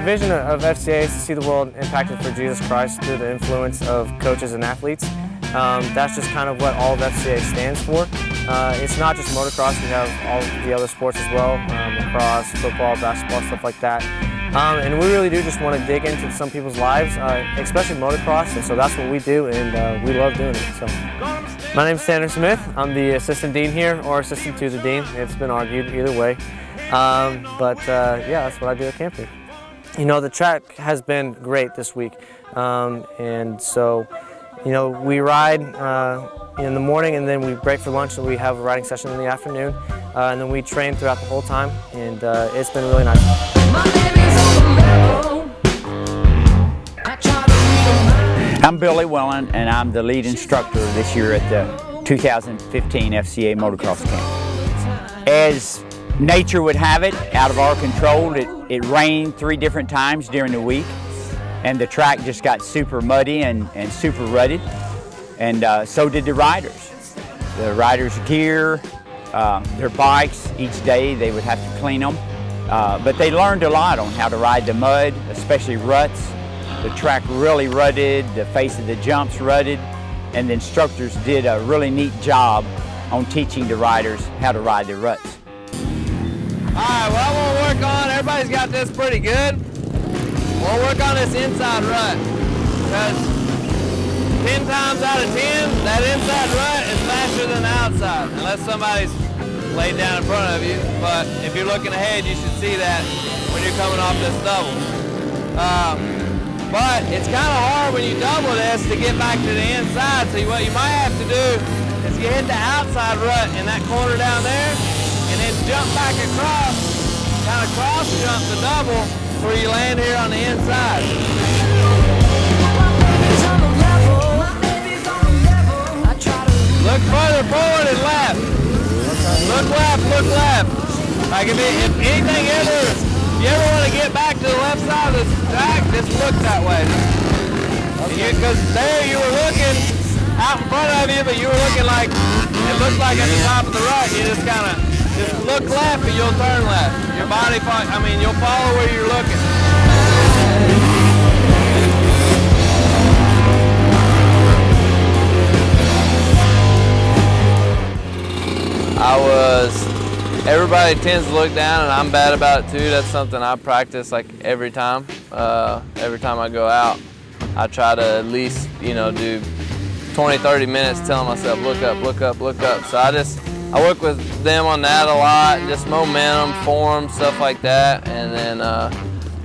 vision of FCA is to see the world impacted for Jesus Christ through the influence of coaches and athletes. That's just kind of what all of FCA stands for. It's not just motocross, we have all the other sports as well, lacrosse, football, basketball, stuff like that. And we really do just want to dig into some people's lives, especially motocross, and so that's what we do, and we love doing it. So, my name's Tanner Smith. I'm the assistant dean here, or assistant to the dean. It's been argued either way. Yeah, that's what I do at camp here. You know, the track has been great this week, and so, you know, we ride in the morning, and then we break for lunch, and we have a riding session in the afternoon, and then we train throughout the whole time, and it's been really nice. I'm Billy Welland, and I'm the lead instructor this year at the 2015 FCA Motocross Camp. As nature would have it, out of our control, it rained 3 different times during the week, and the track just got super muddy and super rutted, and so did the riders. The riders' gear, their bikes, each day they would have to clean them, but they learned a lot on how to ride the mud, especially ruts. The track really rutted, the face of the jumps rutted, and the instructors did a really neat job on teaching the riders how to ride the ruts. Alright, well, we'll work on, everybody's got this pretty good. We'll work on this inside rut, because 10 times out of 10, that inside rut is faster than the outside, unless somebody's laid down in front of you. But if you're looking ahead, you should see that when you're coming off this double. But it's kind of hard when you double this to get back to the inside, so what you might have to do is you hit the outside rut in that corner down there, and then jump back across, kind of cross jump the double where you land here on the inside. Look further forward and left. Look left, look left. Like if anything ever, if you ever want to get back to the left side of the track, just look that way. Because there you were looking out in front of you, but you were looking like, it looked like at the top of the rut. You just kind of, just look left and you'll turn left. Your body, you'll follow where you're looking. Everybody tends to look down, and I'm bad about it too. That's something I practice like every time. Every time I go out, I try to at least, you know, do 20, 30 minutes telling myself, look up, look up, look up. So I work with them on that a lot, just momentum, form, stuff like that, and then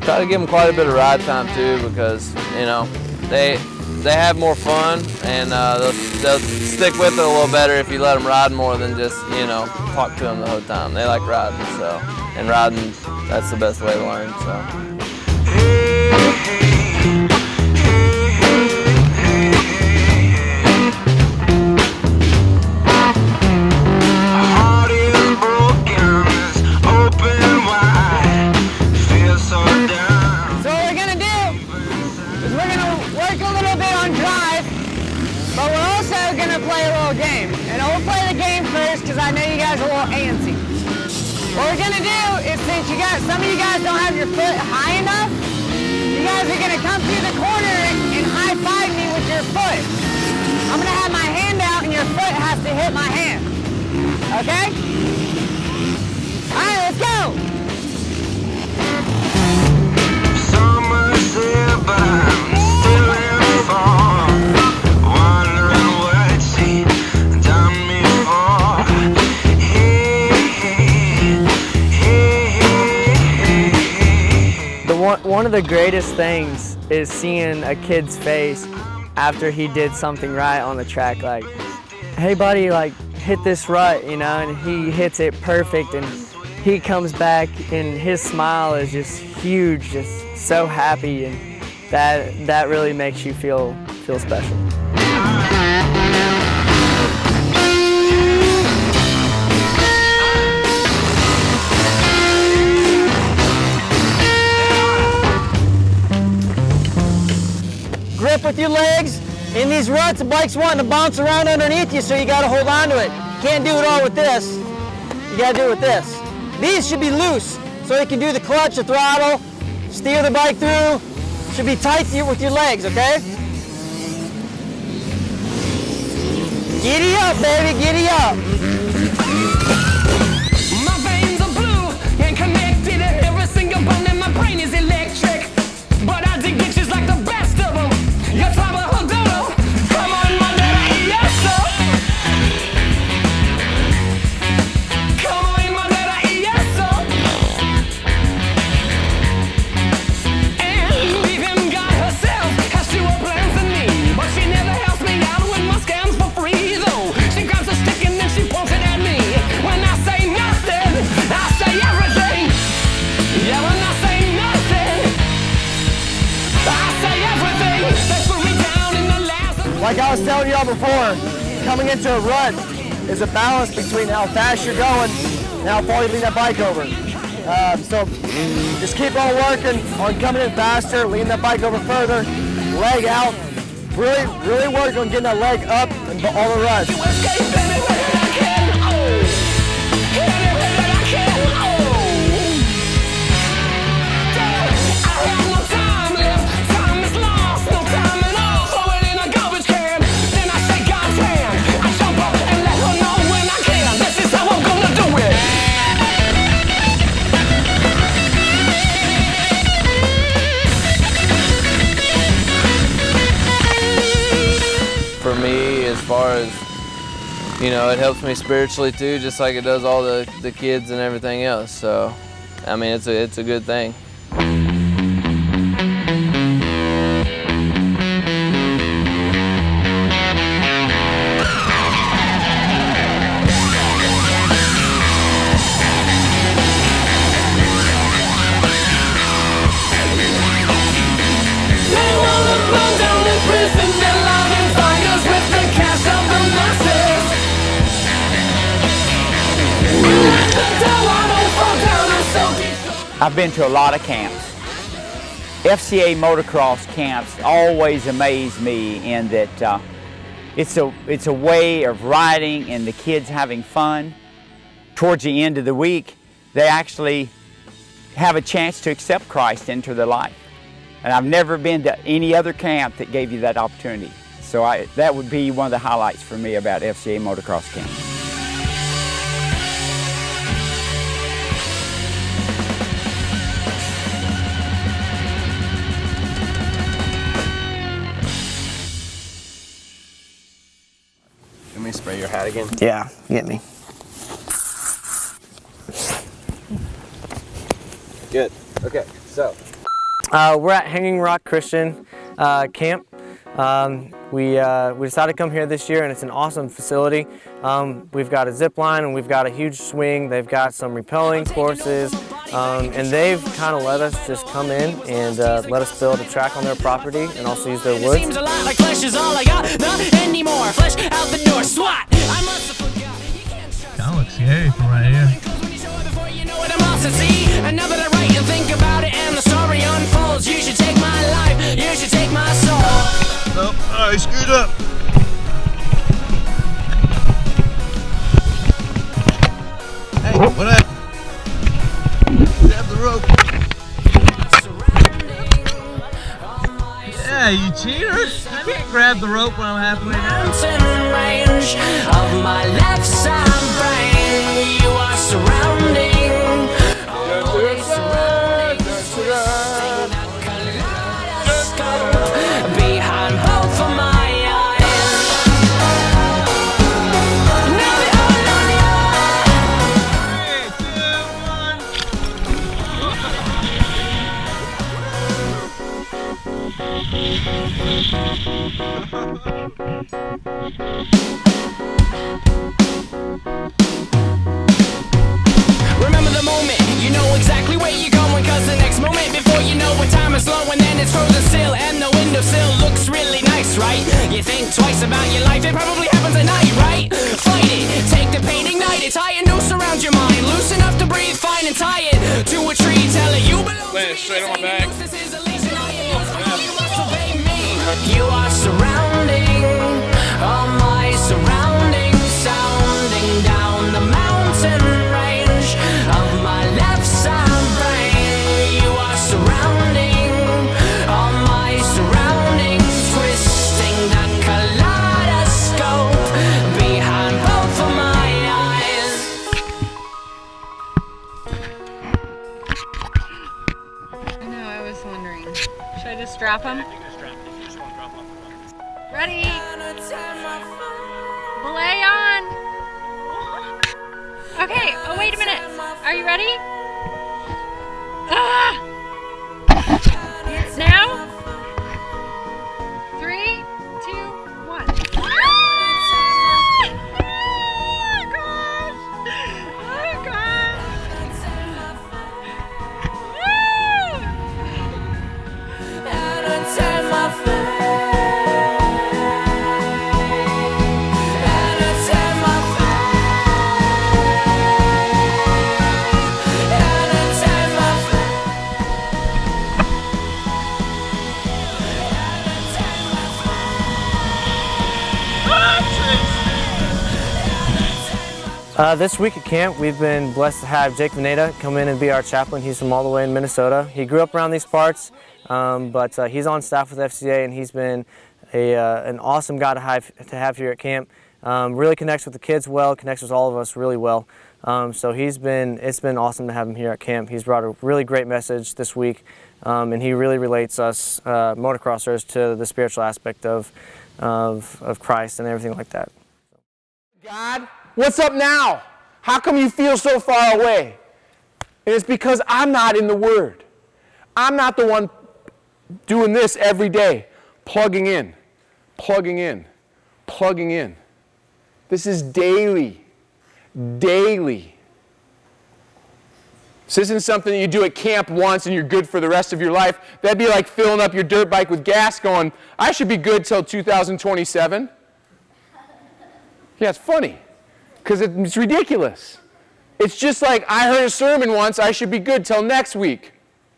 try to give them quite a bit of ride time too, because, you know, they have more fun, and they'll stick with it a little better if you let them ride more than just, you know, talk to them the whole time. They like riding, so, and riding, that's the best way to learn, so. But we're also going to play a little game. And we'll play the game first because I know you guys are a little antsy. What we're going to do is, since some of you guys don't have your foot high enough, you guys are going to come through the corner and high-five me with your foot. I'm going to have my hand out and your foot has to hit my hand. Okay? All right, let's go. Summer's here, but I'm still in fall. One of the greatest things is seeing a kid's face after he did something right on the track. Like, hey buddy, like hit this rut, you know, and he hits it perfect, and he comes back and his smile is just huge, just so happy, and that really makes you feel special. Grip with your legs. In these ruts, the bike's wanting to bounce around underneath you, so you gotta hold on to it. Can't do it all with this. You gotta do it with this. These should be loose, so you can do the clutch, the throttle, steer the bike through. Should be tight with your legs, okay? Giddy up, baby, giddy up. My veins are blue and connected, and every single bone in my brain is electric. But I dig bitches like the best of them. You're trouble, doodle. Come on, my daddy, yes, sir. Come on, my daddy, yes, sir. And even God herself has fewer plans than me, but she never helps me out with my scams for free, though. She grabs a stick and then she points it at me. When I say nothing, I say everything. Yeah, when I say nothing, I say everything. They put me down in the last. Like I was telling y'all before, coming into a rut is a balance between how fast you're going and how far you lean that bike over. So just keep on working on coming in faster, lean that bike over further, leg out. Really work on getting that leg up and all the ruts. Escape anywhere that I can, oh. Anywhere that I can, oh. I have no time left, time is lost, no time at all. Throw it in a garbage can, then I shake God's hand. I jump up and let her know when I can. This is how I'm gonna do it. For me, as far as, you know, it helps me spiritually too, just like it does all the kids and everything else. So, I mean, it's a good thing. They wanna burn down the prison, they're logging fires with the cash of the masses. The tower don't fall down, I'm so deep. I've been to a lot of camps. FCA Motocross camps always amaze me in that it's a way of riding and the kids having fun. Towards the end of the week, they actually have a chance to accept Christ into their life. And I've never been to any other camp that gave you that opportunity. So that would be one of the highlights for me about FCA Motocross Camp. Let me spray your hat again. Yeah, get me. Good. Okay, so. We're at Hanging Rock Christian Camp. We decided to come here this year, and it's an awesome facility. We've got a zip line and we've got a huge swing. They've got some rappelling courses, and they've kind of let us just come in and let us build a track on their property and also use their woods. Seems a lot like flesh is all I got, not anymore. Flesh out the door, swat. I must have forgotten. You can't trust. Kind of looks scary from right here. When you show it before you know it, I'm lost at sea. And now that I write and think about it and the story unfolds, you should take my life, you should take my soul. Oh, I screwed up. Hey, what up? Grab the rope. Yeah, you cheater. I can't grab the rope when I'm halfway down. Mountain range of my left side brain, you are surrounding. Always surrounding. Sing that kaleidoscope behind both of my eyes. Now we all on Remember the moment, you know exactly where you're going, cause the next moment before you know what time is slow, and then it's frozen still and the windowsill looks really nice, right? You think twice about your life, it probably happens at night, right? Fight it, take the pain, ignite it, tie a noose around your mind, loose enough to breathe fine and tie it to a tree, tell it you belong. Land straight on my back. This is a legion, I am yours, you must obey me. You are surrounding all my surroundings, sounding down the mountain range of my left side brain. You are surrounding drop them? Ready? Belay on. Okay, oh wait a minute. Are you ready? Ah! Now? 3, 2, 1. This week at camp, we've been blessed to have Jake Veneta come in and be our chaplain. He's from all the way in Minnesota. He grew up around these parts, but he's on staff with FCA, and he's been an awesome guy to have here at camp. Really connects with the kids well, connects with all of us really well. So it's been awesome to have him here at camp. He's brought a really great message this week, and he really relates us motocrossers to the spiritual aspect of Christ and everything like that. God, what's up now? How come you feel so far away? And it's because I'm not in the Word. I'm not the one doing this every day, plugging in, plugging in, plugging in. This is daily, daily. This isn't something that you do at camp once and you're good for the rest of your life. That'd be like filling up your dirt bike with gas going, I should be good till 2027. Yeah, it's funny, because it's ridiculous. It's just like, I heard a sermon once, I should be good till next week.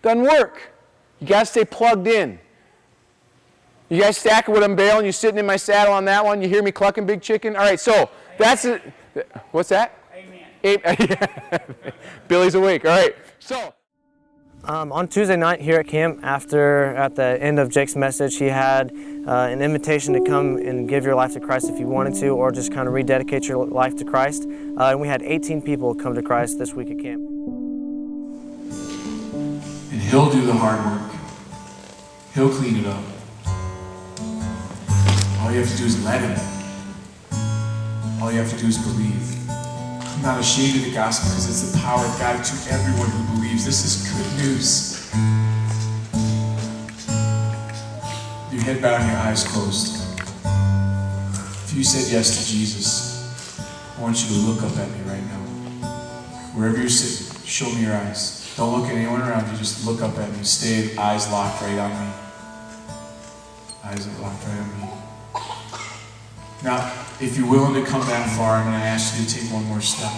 Doesn't work. You got to stay plugged in. You guys stacking what I'm bailing? You sitting in my saddle on that one? You hear me clucking big chicken? All right, so that's it. What's that? Amen. Billy's awake. All right, so. On Tuesday night here at camp, at the end of Jake's message, he had an invitation to come and give your life to Christ if you wanted to, or just kind of rededicate your life to Christ. And we had 18 people come to Christ this week at camp. And He'll do the hard work. He'll clean it up. All you have to do is let Him. All you have to do is believe. I'm not ashamed of the gospel because it's the power of God to everyone who believes. This is good news. Your head bowed and your eyes closed. If you said yes to Jesus, I want you to look up at me right now. Wherever you're sitting, show me your eyes. Don't look at anyone around you, just look up at me. Stay eyes locked right on me. Eyes locked right on me. Now, if you're willing to come that far, I'm going to ask you to take one more step.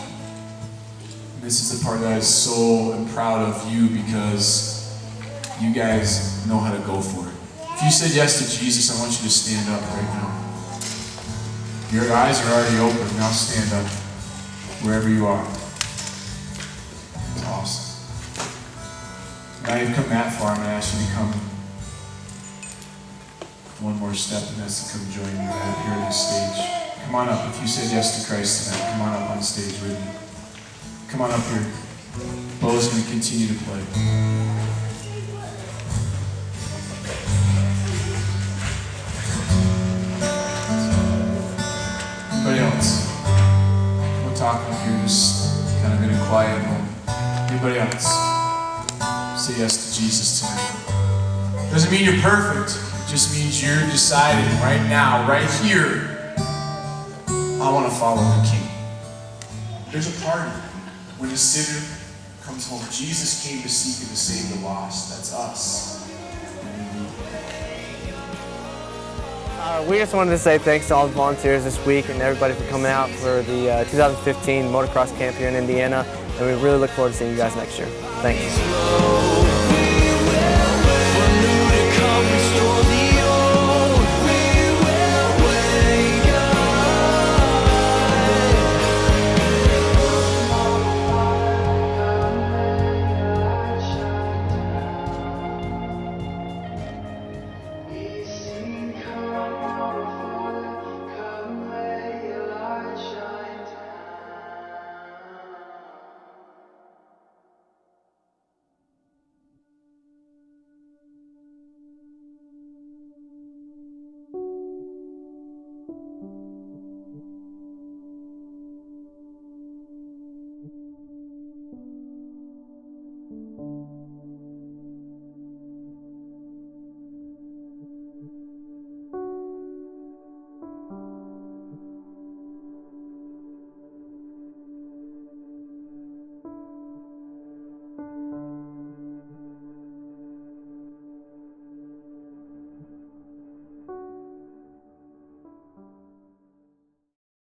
And this is the part that I'm so proud of you, because you guys know how to go for it. If you said yes to Jesus, I want you to stand up right now. Your eyes are already open. Now stand up wherever you are. It's awesome. Now you've come that far, I'm going to ask you to come one more step, and that's to come join me right here on the stage. Come on up. If you said yes to Christ tonight, come on up on stage with me. Come on up here. Bo's going to continue to play. Anybody else? We're talking up here, just kind of in a quiet moment. Anybody else? Say yes to Jesus tonight. Doesn't mean you're perfect. It just means you're deciding right now, right here, I want to follow the King. There's a party when a sinner comes home. Jesus came to seek and to save the lost. That's us. We just wanted to say thanks to all the volunteers this week and everybody for coming out for the 2015 Motocross Camp here in Indiana, and we really look forward to seeing you guys next year. Thanks.